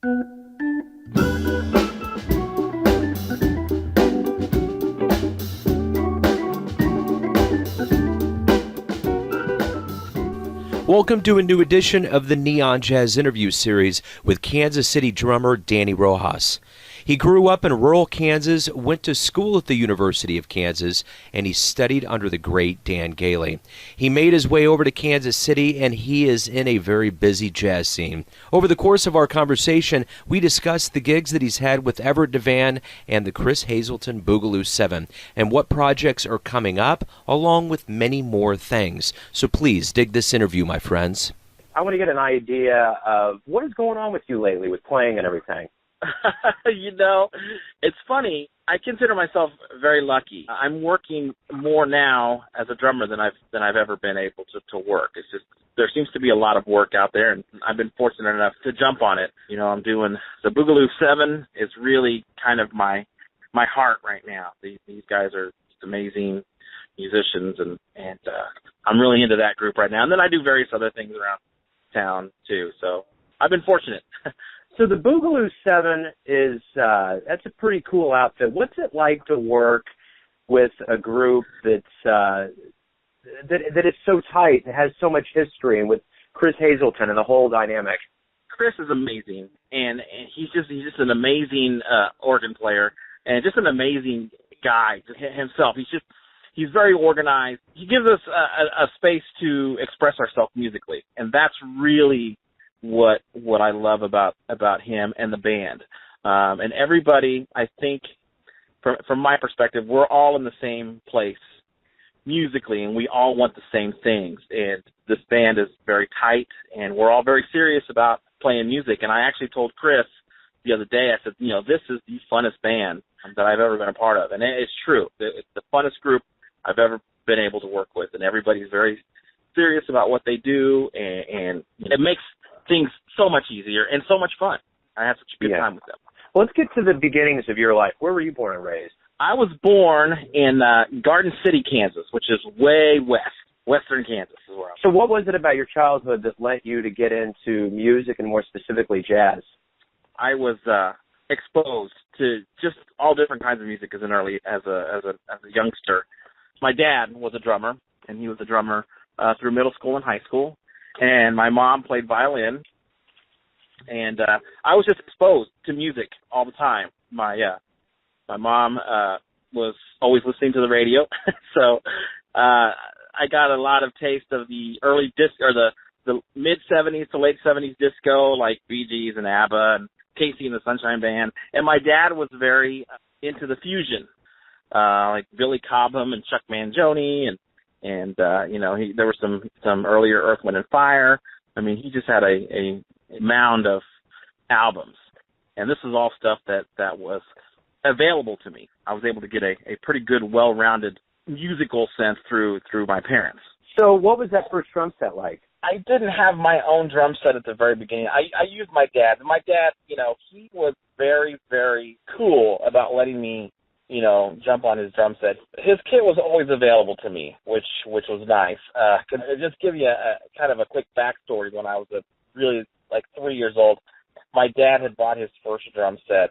Welcome to a new edition of the Neon Jazz interview series with Kansas City drummer Danny Rojas. He grew up in rural Kansas, went to school at the University of Kansas, and he studied under the great Dan Gailey. He made his way over to Kansas City, and he is in a very busy jazz scene. Over the course of our conversation, we discussed the gigs that he's had with Everette DeVann and the Chris Hazelton Boogaloo 7, and what projects are coming up, along with many more things. So please dig this interview, my friends. I want to get an idea of what is going on with you lately with playing and everything. You know, it's funny. I consider myself very lucky. I'm working more now as a drummer than I've ever been able to work. It's just there seems to be a lot of work out there, and I've been fortunate enough to jump on it. You know, I'm doing the Boogaloo 7 is really kind of my heart right now. These guys are just amazing musicians, and I'm really into that group right now. And then I do various other things around town too. So I've been fortunate. So the Boogaloo 7 is that's a pretty cool outfit. What's it like to work with a group that is so tight and has so much history, and with Chris Hazelton and the whole dynamic? Chris is amazing, and he's just an amazing organ player, and just an amazing guy himself. He's very organized. He gives us a space to express ourselves musically, and that's really what I love about him and the band. And everybody, I think, from my perspective, we're all in the same place musically, and we all want the same things. And this band is very tight, and we're all very serious about playing music. And I actually told Chris the other day, I said, you know, this is the funnest band that I've ever been a part of. And it's true. It's the funnest group I've ever been able to work with, and everybody's very serious about what they do, and it makes things so much easier and so much fun. I had such a good time with them. Well, let's get to the beginnings of your life. Where were you born and raised? I was born in Garden City, Kansas, which is way western Kansas is where I was. So what was it about your childhood that led you to get into music, and more specifically jazz? I was exposed to just all different kinds of music as a youngster. My dad was a drummer, and he was a drummer through middle school and high school. And my mom played violin, and I was just exposed to music all the time. My mom was always listening to the radio, so I got a lot of taste of the early disco, or the mid '70s to late '70s disco, like Bee Gees and ABBA and Casey and the Sunshine Band. And my dad was very into the fusion, like Billy Cobham and Chuck Mangione, and you know, there were some earlier Earth, Wind and Fire. I mean, he just had a mound of albums, and this was all stuff that was available to me. I was able to get a pretty good, well-rounded musical sense through my parents. So what was that first drum set like? I didn't have my own drum set at the very beginning. I used my dad. My dad, you know, he was very, very cool about letting me, you know, jump on his drum set. His kit was always available to me, which was nice. Can I just give you a kind of a quick backstory? When I was really like 3 years old, my dad had bought his first drum set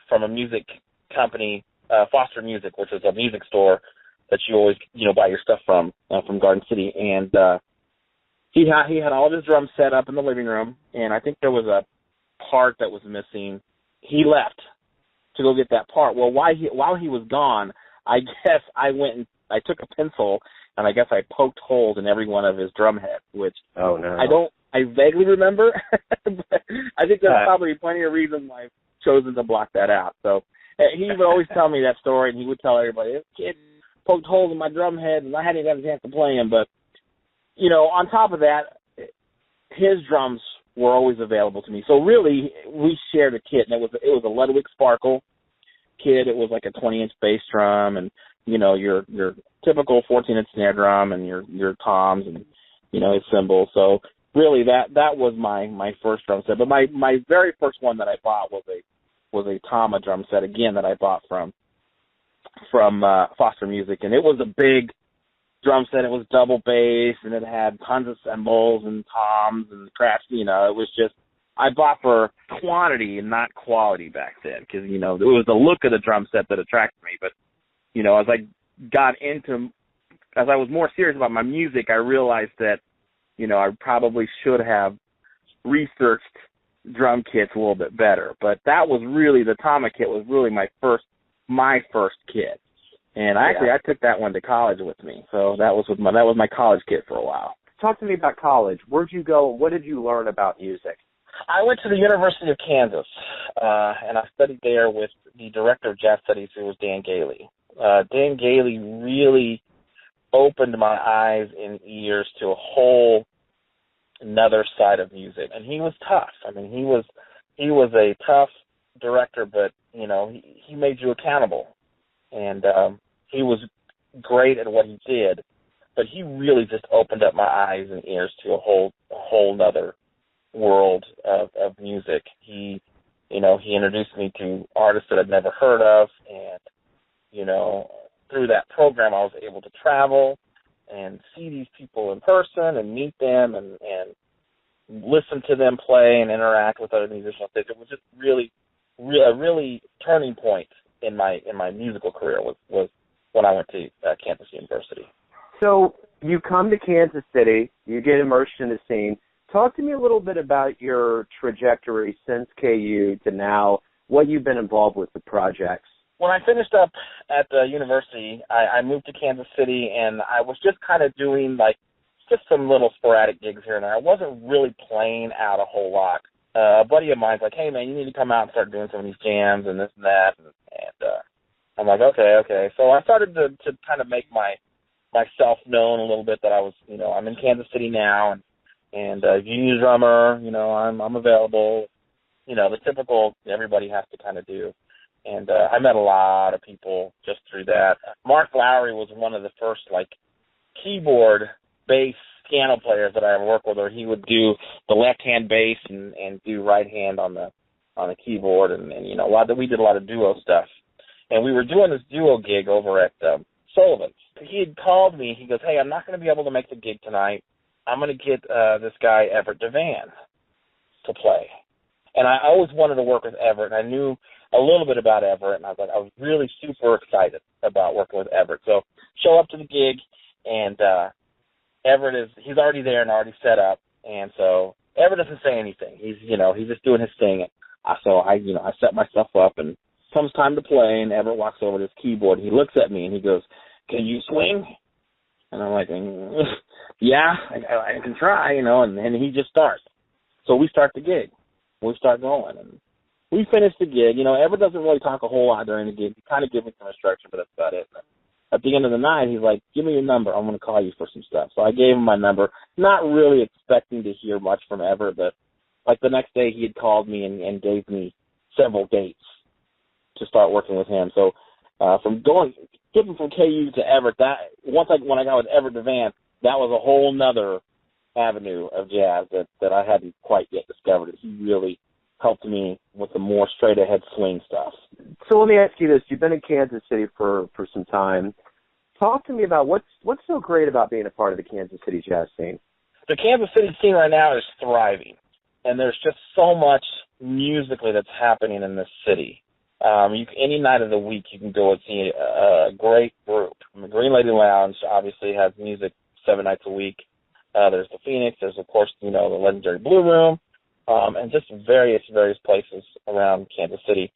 from a music company, Foster Music, which is a music store that you always, you know, buy your stuff from Garden City. And he had all of his drums set up in the living room, and I think there was a part that was missing. He left to go get that part. Well, while he was gone, I guess I went and I took a pencil, and I guess I poked holes in every one of his drum heads, which I vaguely remember, but I think there's probably plenty of reasons why I've chosen to block that out. So he would always tell me that story, and he would tell everybody, this kid poked holes in my drum head, and I hadn't even had a chance to play him. But, you know, on top of that, his drums were always available to me. So really, we shared a kit, and it was a Ludwig Sparkle kit. It was like a 20-inch bass drum, and you know, your typical 14-inch snare drum, and your toms, and you know, his cymbals. So really, that was my first drum set. But my very first one that I bought was a Tama drum set, again, that I bought from Foster Music, and it was a big drum set. It was double bass, and it had tons of cymbals and toms and crafts. You know, it was just I bought for quantity and not quality back then because, you know, it was the look of the drum set that attracted me. But, you know, as I was more serious about my music, I realized that, you know, I probably should have researched drum kits a little bit better. But that was really, the Tama kit was really my first kit. And I took that one to college with me. So that was my college kit for a while. Talk to me about college. Where'd you go? What did you learn about music? I went to the University of Kansas, and I studied there with the director of jazz studies, who was Dan Gailey. Dan Gailey really opened my eyes and ears to a whole another side of music, and he was tough. I mean, he was a tough director, but you know, he made you accountable, and he was great at what he did. But he really just opened up my eyes and ears to a whole nother world of music. He introduced me to artists that I'd never heard of, and you know, through that program, I was able to travel and see these people in person and meet them and listen to them play and interact with other musicians. It was just a really turning point in my musical career was when I went to Kansas University. So you come to Kansas City, you get immersed in the scene. Talk to me a little bit about your trajectory since KU to now, what you've been involved with the projects. When I finished up at the university, I moved to Kansas City, and I was just kind of doing, like, just some little sporadic gigs here and there. I wasn't really playing out a whole lot. A buddy of mine's like, hey, man, you need to come out and start doing some of these jams and this and that. And I'm like, okay. So I started to kind of make myself known a little bit that I was, you know, I'm in Kansas City now, and if you need a drummer, you know, I'm available. You know, the typical everybody has to kind of do. And I met a lot of people just through that. Mark Lowry was one of the first, like, keyboard bass piano players that I ever worked with, where he would do the left-hand bass and do right hand on the keyboard. And you know, we did a lot of duo stuff. And we were doing this duo gig over at Sullivan's. He had called me. He goes, hey, I'm not going to be able to make the gig tonight. I'm going to get this guy, Everette DeVann, to play. And I always wanted to work with Everette, and I knew a little bit about Everette, and I was really super excited about working with Everette. So show up to the gig, and Everette he's already there and already set up, and so Everette doesn't say anything. He's just doing his thing. So I set myself up, and comes time to play, and Everette walks over to his keyboard. He looks at me, and he goes, can you swing? And I'm like, yeah, I can try, you know, and he just starts. So we start the gig. We start going, and we finish the gig. You know, Everette doesn't really talk a whole lot during the gig. He kind of gives me some instruction, but that's about it. And at the end of the night, he's like, give me your number. I'm going to call you for some stuff. So I gave him my number, not really expecting to hear much from Everette, but like the next day he had called me and gave me several dates to start working with him. So skipping from KU to Everette, when I got with Everette DeVann, that was a whole nother avenue of jazz that I hadn't quite yet discovered. He really helped me with the more straight-ahead swing stuff. So let me ask you this. You've been in Kansas City for some time. Talk to me about what's so great about being a part of the Kansas City jazz scene. The Kansas City scene right now is thriving, and there's just so much musically that's happening in this city. Any night of the week you can go and see a great group. The Green Lady Lounge obviously has music 7 nights a week. There's the Phoenix. There's, of course, you know, the legendary Blue Room, and just various places around Kansas City.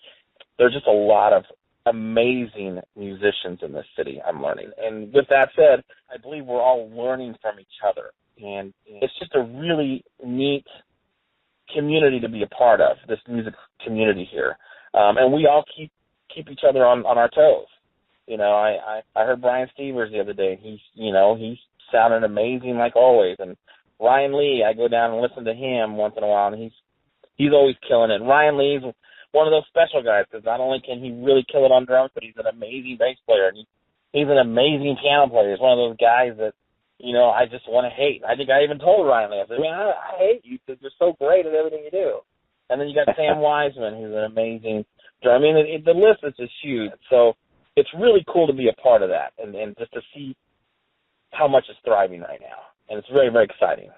There's just a lot of amazing musicians in this city, I'm learning. And with that said, I believe we're all learning from each other. And it's just a really neat community to be a part of, this music community here. And we all keep each other on our toes. You know, I heard Brian Stevers the other day. He's sounding amazing like always. And Ryan Lee, I go down and listen to him once in a while, and he's always killing it. And Ryan Lee's one of those special guys, because not only can he really kill it on drums, but he's an amazing bass player, and he's an amazing piano player. He's one of those guys that, you know, I just want to hate. I think I even told Ryan Lee, I said, man, I hate you because you're so great at everything you do. And then you got Sam Wiseman, who's an amazing drummer. I mean, the list is just huge. So it's really cool to be a part of that and just to see how much is thriving right now. And it's very, very exciting.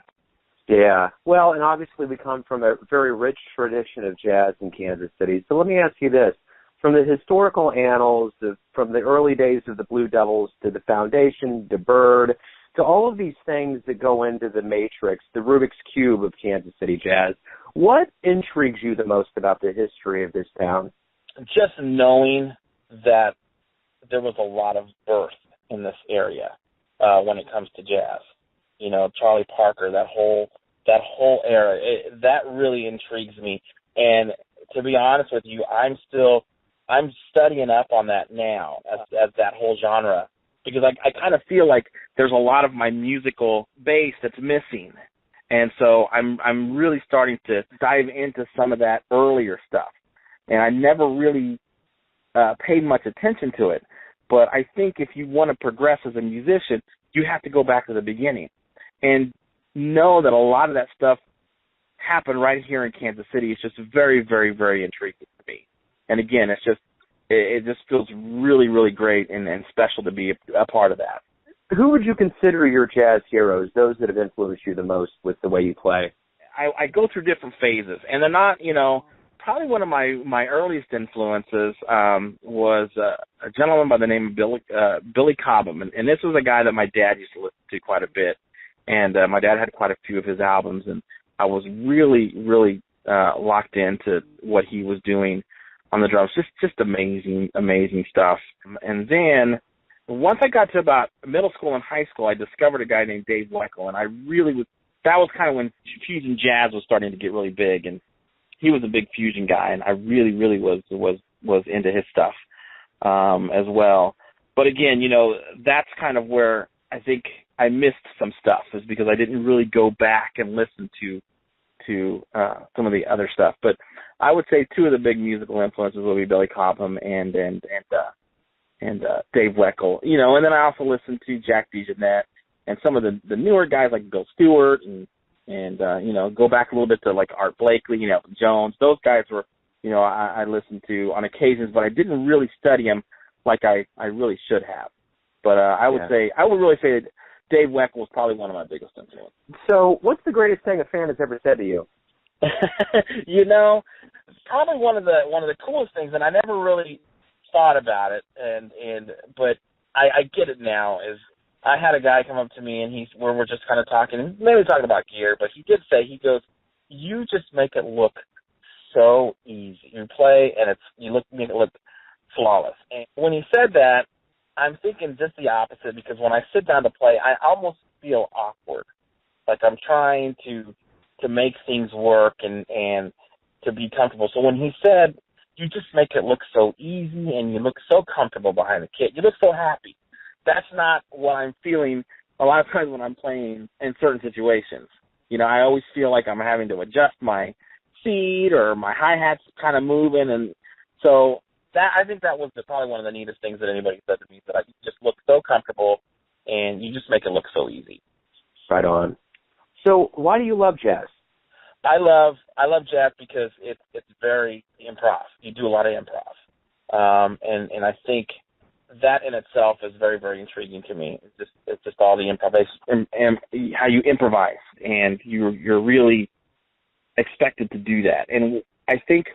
Yeah. Well, and obviously we come from a very rich tradition of jazz in Kansas City. So let me ask you this. From the historical annals, from the early days of the Blue Devils to the Foundation, to Bird, to all of these things that go into the matrix, the Rubik's Cube of Kansas City jazz, what intrigues you the most about the history of this town? Just knowing that there was a lot of birth in this area when it comes to jazz. You know, Charlie Parker, that whole era, that really intrigues me. And to be honest with you, I'm studying up on that now as that whole genre, because I kind of feel like there's a lot of my musical base that's missing. And so I'm really starting to dive into some of that earlier stuff. And I never really paid much attention to it. But I think if you want to progress as a musician, you have to go back to the beginning and know that a lot of that stuff happened right here in Kansas City. It's just very, very, very intriguing to me. And again, it just feels really, really great and special to be a part of that. Who would you consider your jazz heroes, those that have influenced you the most with the way you play? I go through different phases, and they're not, probably one of my earliest influences was a gentleman by the name of Billy Cobham, and this was a guy that my dad used to listen to quite a bit, and my dad had quite a few of his albums, and I was really, really locked into what he was doing on the drums. Just amazing, amazing stuff. And then once I got to about middle school and high school, I discovered a guy named Dave Weckl, and that was kind of when fusion jazz was starting to get really big, and he was a big fusion guy, and I really, really was into his stuff as well. But again, that's kind of where I think I missed some stuff, is because I didn't really go back and listen to some of the other stuff. But I would say two of the big musical influences will be Billy Cobham and Dave Weckl. And then I also listened to Jack DeJohnette and some of the newer guys like Bill Stewart and go back a little bit to like Art Blakely, Jones. Those guys were, I listened to on occasions, but I didn't really study them like I really should have. But I would really say that Dave Weckl was probably one of my biggest influences. So what's the greatest thing a fan has ever said to you? Probably one of the coolest things, and I never really thought about it, but I get it now, is I had a guy come up to me, and we're just kind of talking, maybe talking about gear, but he did say, he goes, "You just make it look so easy. You play, and make it look flawless." And when he said that, I'm thinking just the opposite, because when I sit down to play, I almost feel awkward, like I'm trying to make things work and to be comfortable. So when he said, "You just make it look so easy, and you look so comfortable behind the kit, you look so happy," that's not what I'm feeling a lot of times when I'm playing in certain situations. I always feel like I'm having to adjust my seat or my hi-hat's kind of moving. And so I think that was probably one of the neatest things that anybody said to me, that I just look so comfortable and you just make it look so easy. Right on. So why do you love jazz? I love jazz because it's very improv. You do a lot of improv. And I think that in itself is very, very intriguing to me. It's just all the improvisation and how you improvise, and you're really expected to do that. And I think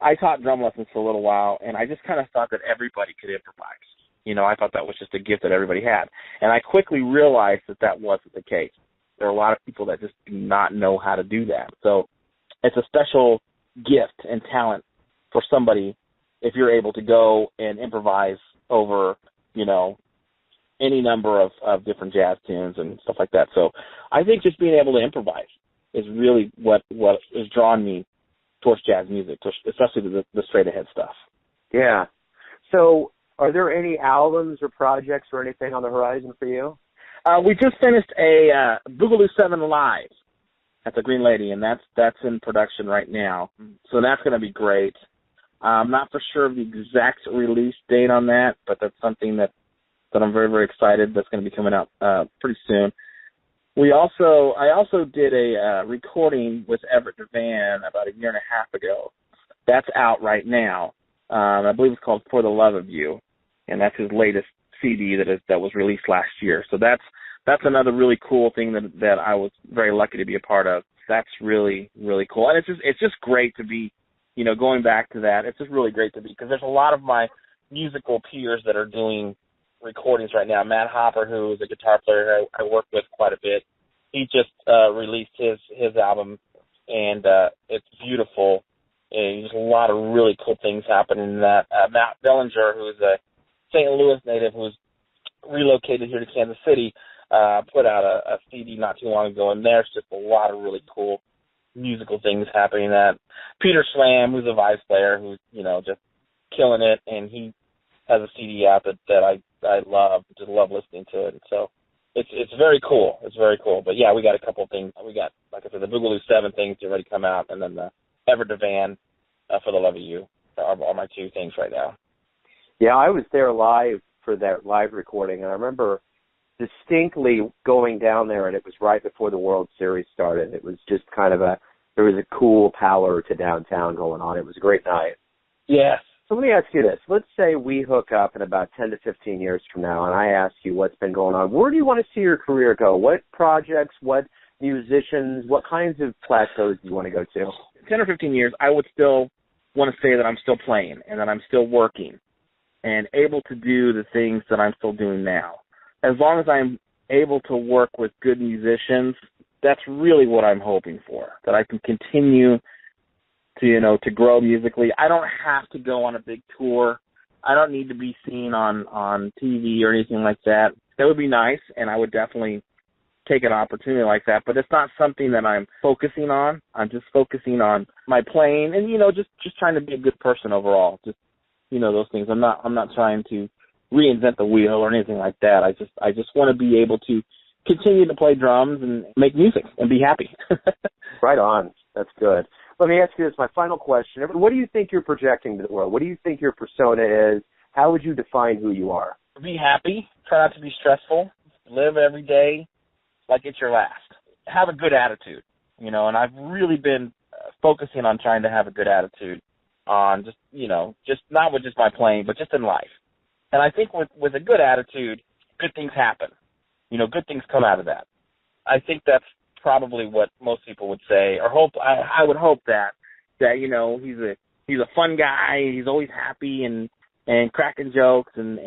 I taught drum lessons for a little while, and I just kind of thought that everybody could improvise. I thought that was just a gift that everybody had. And I quickly realized that wasn't the case. There are a lot of people that just do not know how to do that. So it's a special gift and talent for somebody if you're able to go and improvise over, any number of different jazz tunes and stuff like that. So I think just being able to improvise is really what has drawn me towards jazz music, especially the straight-ahead stuff. Yeah. So are there any albums or projects or anything on the horizon for you? We just finished a Boogaloo 7 Live at the Green Lady, and that's in production right now. So that's going to be great. I'm not for sure of the exact release date on that, but that's something that I'm very, very excited that's going to be coming out pretty soon. I also did a recording with Everette DeVann about a year and a half ago. That's out right now. I believe it's called For the Love of You, and that's his latest CD that was released last year. So that's that's another really cool thing that I was very lucky to be a part of. That's really, really cool. And it's just great to be, going back to that. It's just really great to be, because there's a lot of my musical peers that are doing recordings right now. Matt Hopper, who is a guitar player I work with quite a bit, he just released his album, and it's beautiful. And there's a lot of really cool things happening in that. Matt Bellinger, who's a St. Louis native who's relocated here to Kansas City, put out a CD not too long ago, and there's just a lot of really cool musical things happening. That Peter Slam, who's a Vice player, who's just killing it, and he has a CD out that I love, just love listening to it. So it's very cool. It's very cool. But yeah, we got a couple of things. We got, like I said, the Boogaloo 7 things already come out, and then the Everette DeVann For the Love of You are my two things right now. Yeah, I was there live for that live recording, and I remember distinctly going down there, and it was right before the World Series started. It was just kind of there was a cool power to downtown going on. It was a great night. Yes. So let me ask you this. Let's say we hook up in about 10 to 15 years from now, and I ask you what's been going on. Where do you want to see your career go? What projects, what musicians, what kinds of plateaus do you want to go to? 10 or 15 years, I would still want to say that I'm still playing and that I'm still working and able to do the things that I'm still doing now. As long as I'm able to work with good musicians, that's really what I'm hoping for, that I can continue to grow musically. I don't have to go on a big tour. I don't need to be seen on TV or anything like that. That would be nice, and I would definitely take an opportunity like that, but it's not something that I'm focusing on. I'm just focusing on my playing and, just trying to be a good person overall. Just, those things. I'm not trying to reinvent the wheel or anything like that. I just want to be able to continue to play drums and make music and be happy. Right on. That's good. Let me ask you this, my final question. What do you think you're projecting to the world? What do you think your persona is? How would you define who you are? Be happy. Try not to be stressful. Live every day like it's your last. Have a good attitude, and I've really been focusing on trying to have a good attitude on just not with just my playing, but just in life. And I think with a good attitude, good things happen. Good things come out of that. I think that's probably what most people would say, or hope. I would hope that he's a fun guy. He's always happy and cracking jokes, and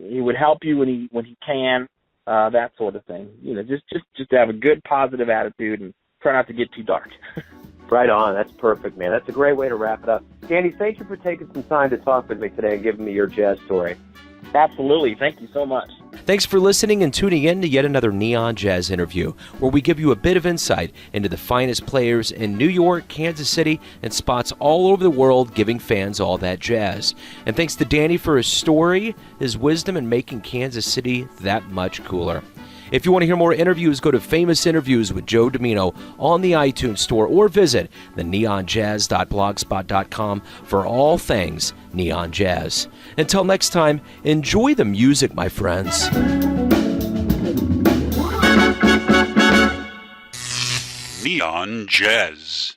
he would help you when he can. That sort of thing. Just to have a good positive attitude and try not to get too dark. Right on. That's perfect, man. That's a great way to wrap it up. Danny, thank you for taking some time to talk with me today and giving me your jazz story. Absolutely. Thank you so much. Thanks for listening and tuning in to yet another Neon Jazz interview, where we give you a bit of insight into the finest players in New York, Kansas City, and spots all over the world, giving fans all that jazz. And thanks to Danny for his story, his wisdom, and making Kansas City that much cooler. If you want to hear more interviews, go to Famous Interviews with Joe Domino on the iTunes Store or visit the neonjazz.blogspot.com for all things Neon Jazz. Until next time, enjoy the music, my friends. Neon Jazz.